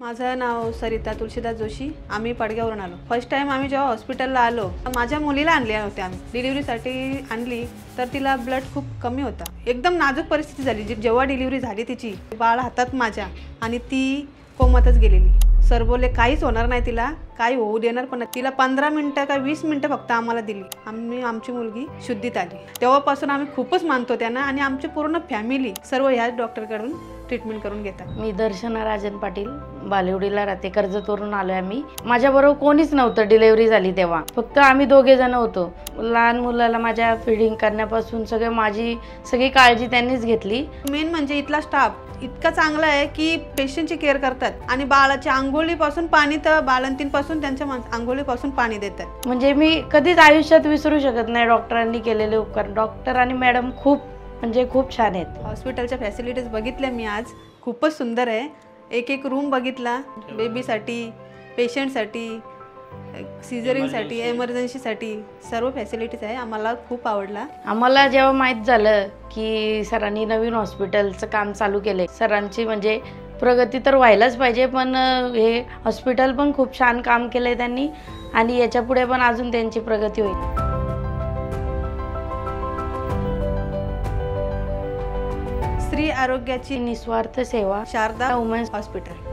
माझं नाव सरिता तुलसीदास जोशी। आम्ही पडग्यावरून आलो। फर्स्ट टाइम आम्ही जेव्हा हॉस्पिटलला आलो, माझ्या मुलीला आणल्या होत्या आम्ही डिलिव्हरीसाठी आणली, तर तिला ब्लड खूप कमी होता। एकदम नाजूक परिस्थिती झाली। जेव्हा डिलिव्हरी झाली तिची, बाळ हातात माझ्या आणि ती कोमातच गेलेली। सर बोलले काहीच होणार नाही, तिला काही होऊ देणार पण नाही। तिला 15 मिनिटं का 20 मिनिटं फक्त आम्हाला दिली। आमची मुलगी शुद्धीत आली। तेव्हापासून आम्ही खूपच मानतो त्यांना आणि आमची पूर्ण फॅमिली सर्व ह्याच डॉक्टरकडून ट्रीटमेंट करून घेतात। मी दर्शना राजन पाटील, बालेवडीला राहते, कर्जतवरून आलोय आम्ही। माझ्याबरोबर कोणीच नव्हतं डिलिव्हरी झाली तेव्हा, फक्त आम्ही दोघे जण होतो। लहान मुलाला माझ्या फीडिंग करण्यापासून माझी सगळी काळजी त्यांनीच घेतली। मेन म्हणजे इथला स्टाफ इतका चांगला आहे की पेशंटची केअर करतात आणि बाळाच्या अंघोळीपासून पाणी तर बाळंतींपासून त्यांच्या अंघोळीपासून पाणी देतात। म्हणजे मी कधीच आयुष्यात विसरू शकत नाही डॉक्टरांनी केलेले उपकार। डॉक्टर आणि मॅडम खूप छान आहेत। हॉस्पिटलच्या फॅसिलिटीज बघितल्या मी आज, खूपच सुंदर आहे। एक रूम बघितला, बेबीसाठी, पेशंटसाठी, सिझरिंगसाठी, एमर्जन्सीसाठी सर्व फॅसिलिटीज आहे। आम्हाला खूप आवडला। आम्हाला जेव्हा माहीत झालं की सरांनी नवीन हॉस्पिटलचं काम चालू केले, सरांची म्हणजे प्रगती तर व्हायलाच पाहिजे, पण हे हॉस्पिटल पण खूप छान काम केलंय त्यांनी आणि याच्या पुढे पण अजून त्यांची प्रगती होईल। स्त्री आरोग्याची निस्वार्थ सेवा, शारदा वुमेन्स हॉस्पिटल।